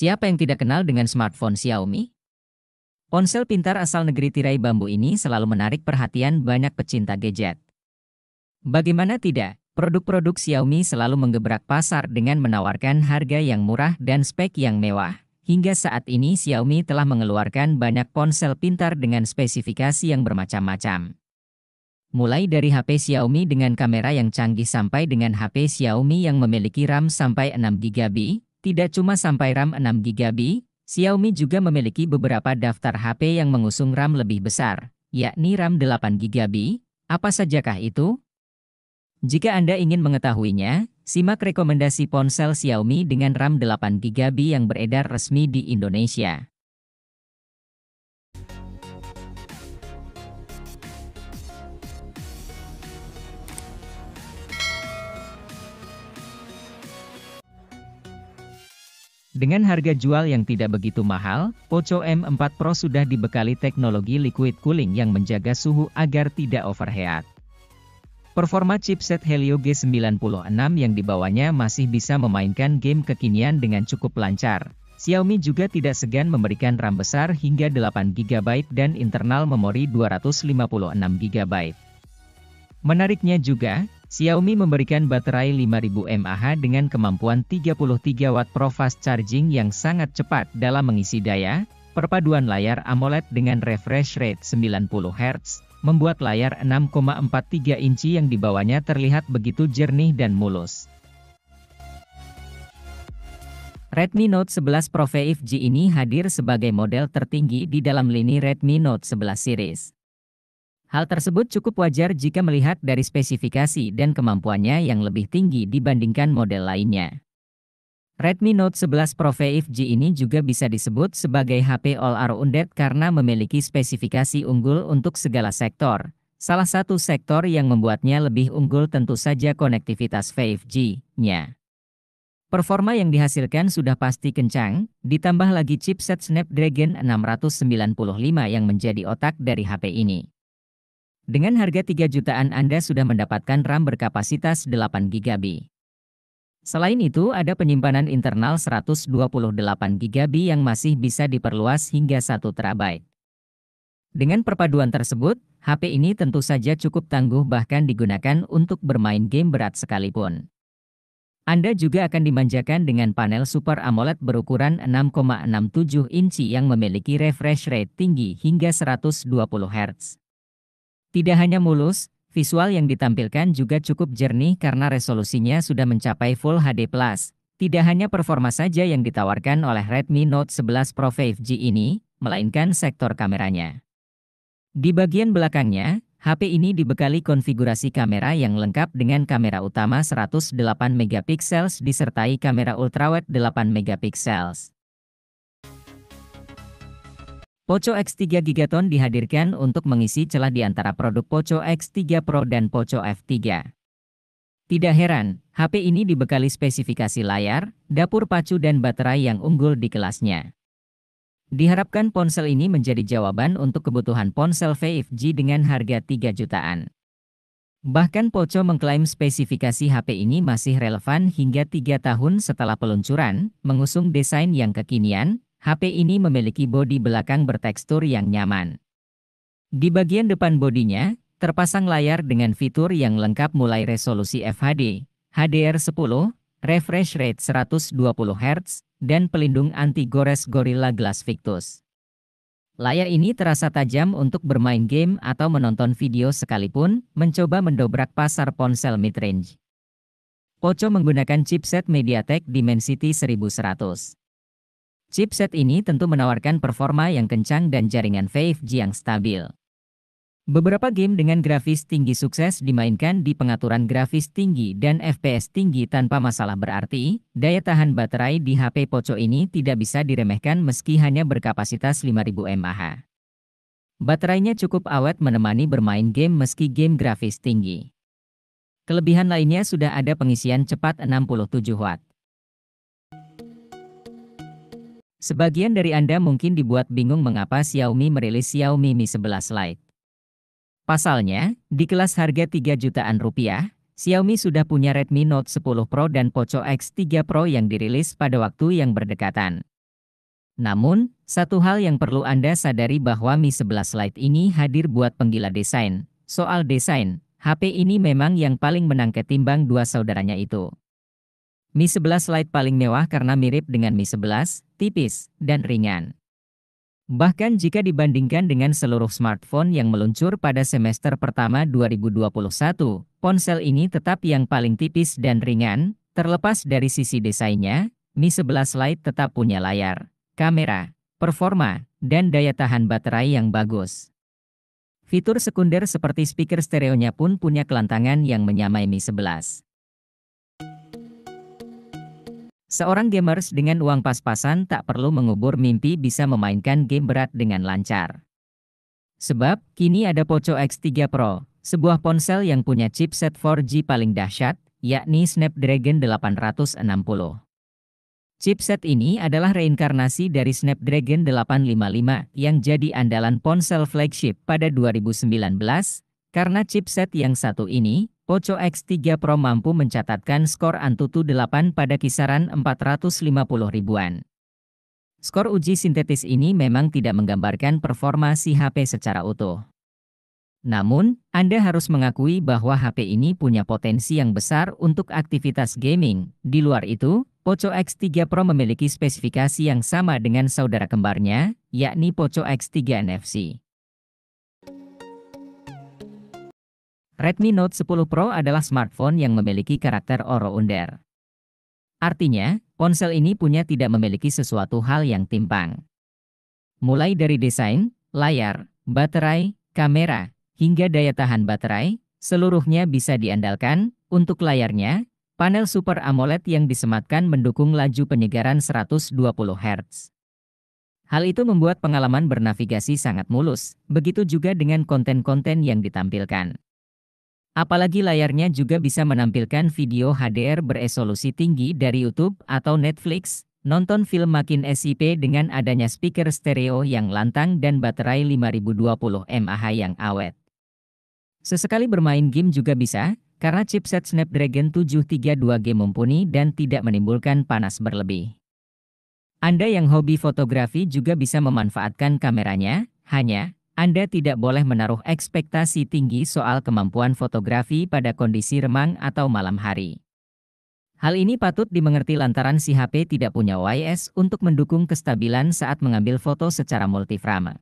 Siapa yang tidak kenal dengan smartphone Xiaomi? Ponsel pintar asal negeri tirai bambu ini selalu menarik perhatian banyak pecinta gadget. Bagaimana tidak, produk-produk Xiaomi selalu menggebrak pasar dengan menawarkan harga yang murah dan spek yang mewah. Hingga saat ini Xiaomi telah mengeluarkan banyak ponsel pintar dengan spesifikasi yang bermacam-macam. Mulai dari HP Xiaomi dengan kamera yang canggih sampai dengan HP Xiaomi yang memiliki RAM sampai 6GB, tidak cuma sampai RAM 6GB, Xiaomi juga memiliki beberapa daftar HP yang mengusung RAM lebih besar, yakni RAM 8GB. Apa sajakah itu? Jika Anda ingin mengetahuinya, simak rekomendasi ponsel Xiaomi dengan RAM 8GB yang beredar resmi di Indonesia. Dengan harga jual yang tidak begitu mahal, Poco M4 Pro sudah dibekali teknologi liquid cooling yang menjaga suhu agar tidak overheat. Performa chipset Helio G96 yang dibawanya masih bisa memainkan game kekinian dengan cukup lancar. Xiaomi juga tidak segan memberikan RAM besar hingga 8GB dan internal memori 256GB. Menariknya juga, Xiaomi memberikan baterai 5000 mAh dengan kemampuan 33 Watt Pro Fast Charging yang sangat cepat dalam mengisi daya. Perpaduan layar AMOLED dengan refresh rate 90 Hz, membuat layar 6,43 inci yang dibawanya terlihat begitu jernih dan mulus. Redmi Note 11 Pro 5G ini hadir sebagai model tertinggi di dalam lini Redmi Note 11 series. Hal tersebut cukup wajar jika melihat dari spesifikasi dan kemampuannya yang lebih tinggi dibandingkan model lainnya. Redmi Note 11 Pro 5G ini juga bisa disebut sebagai HP all-rounded karena memiliki spesifikasi unggul untuk segala sektor. Salah satu sektor yang membuatnya lebih unggul tentu saja konektivitas 5G-nya. Performa yang dihasilkan sudah pasti kencang, ditambah lagi chipset Snapdragon 695 yang menjadi otak dari HP ini. Dengan harga 3 jutaan Anda sudah mendapatkan RAM berkapasitas 8GB. Selain itu ada penyimpanan internal 128GB yang masih bisa diperluas hingga 1TB. Dengan perpaduan tersebut, HP ini tentu saja cukup tangguh bahkan digunakan untuk bermain game berat sekalipun. Anda juga akan dimanjakan dengan panel Super AMOLED berukuran 6,67 inci yang memiliki refresh rate tinggi hingga 120 Hz. Tidak hanya mulus, visual yang ditampilkan juga cukup jernih karena resolusinya sudah mencapai Full HD+. Tidak hanya performa saja yang ditawarkan oleh Redmi Note 11 Pro 5G ini, melainkan sektor kameranya. Di bagian belakangnya, HP ini dibekali konfigurasi kamera yang lengkap dengan kamera utama 108MP disertai kamera ultrawide 8MP. Poco X3 Gigaton dihadirkan untuk mengisi celah di antara produk Poco X3 Pro dan Poco F3. Tidak heran, HP ini dibekali spesifikasi layar, dapur pacu dan baterai yang unggul di kelasnya. Diharapkan ponsel ini menjadi jawaban untuk kebutuhan ponsel 5G dengan harga 3 jutaan. Bahkan Poco mengklaim spesifikasi HP ini masih relevan hingga 3 tahun setelah peluncuran, mengusung desain yang kekinian. HP ini memiliki bodi belakang bertekstur yang nyaman. Di bagian depan bodinya, terpasang layar dengan fitur yang lengkap mulai resolusi FHD, HDR10, refresh rate 120 Hz, dan pelindung anti-gores Gorilla Glass Victus. Layar ini terasa tajam untuk bermain game atau menonton video sekalipun, mencoba mendobrak pasar ponsel mid-range. Poco menggunakan chipset MediaTek Dimensity 1100. Chipset ini tentu menawarkan performa yang kencang dan jaringan 5G yang stabil. Beberapa game dengan grafis tinggi sukses dimainkan di pengaturan grafis tinggi dan FPS tinggi tanpa masalah berarti, daya tahan baterai di HP Poco ini tidak bisa diremehkan meski hanya berkapasitas 5000 mAh. Baterainya cukup awet menemani bermain game meski game grafis tinggi. Kelebihan lainnya sudah ada pengisian cepat 67 Watt. Sebagian dari Anda mungkin dibuat bingung mengapa Xiaomi merilis Xiaomi Mi 11 Lite. Pasalnya, di kelas harga 3 jutaan rupiah, Xiaomi sudah punya Redmi Note 10 Pro dan Poco X3 Pro yang dirilis pada waktu yang berdekatan. Namun, satu hal yang perlu Anda sadari bahwa Mi 11 Lite ini hadir buat penggila desain. Soal desain, HP ini memang yang paling menang ketimbang dua saudaranya itu. Mi 11 Lite paling mewah karena mirip dengan Mi 11, tipis, dan ringan. Bahkan jika dibandingkan dengan seluruh smartphone yang meluncur pada semester pertama 2021, ponsel ini tetap yang paling tipis dan ringan. Terlepas dari sisi desainnya, Mi 11 Lite tetap punya layar, kamera, performa, dan daya tahan baterai yang bagus. Fitur sekunder seperti speaker stereonya pun punya kelantangan yang menyamai Mi 11. Seorang gamers dengan uang pas-pasan tak perlu mengubur mimpi bisa memainkan game berat dengan lancar. Sebab, kini ada Poco X3 Pro, sebuah ponsel yang punya chipset 4G paling dahsyat, yakni Snapdragon 860. Chipset ini adalah reinkarnasi dari Snapdragon 855 yang jadi andalan ponsel flagship pada 2019, karena chipset yang satu ini, Poco X3 Pro mampu mencatatkan skor Antutu 8 pada kisaran 450 ribuan. Skor uji sintetis ini memang tidak menggambarkan performa si HP secara utuh. Namun, Anda harus mengakui bahwa HP ini punya potensi yang besar untuk aktivitas gaming. Di luar itu, Poco X3 Pro memiliki spesifikasi yang sama dengan saudara kembarnya, yakni Poco X3 NFC. Redmi Note 10 Pro adalah smartphone yang memiliki karakter all-rounder. Artinya, ponsel ini tidak memiliki sesuatu hal yang timpang. Mulai dari desain, layar, baterai, kamera, hingga daya tahan baterai, seluruhnya bisa diandalkan. Untuk layarnya, panel Super AMOLED yang disematkan mendukung laju penyegaran 120 Hz. Hal itu membuat pengalaman bernavigasi sangat mulus, begitu juga dengan konten-konten yang ditampilkan. Apalagi layarnya juga bisa menampilkan video HDR beresolusi tinggi dari YouTube atau Netflix, nonton film makin SIP dengan adanya speaker stereo yang lantang dan baterai 5020 mAh yang awet. Sesekali bermain game juga bisa, karena chipset Snapdragon 732G mumpuni dan tidak menimbulkan panas berlebih. Anda yang hobi fotografi juga bisa memanfaatkan kameranya, hanya Anda tidak boleh menaruh ekspektasi tinggi soal kemampuan fotografi pada kondisi remang atau malam hari. Hal ini patut dimengerti lantaran si HP tidak punya OIS untuk mendukung kestabilan saat mengambil foto secara multiframe.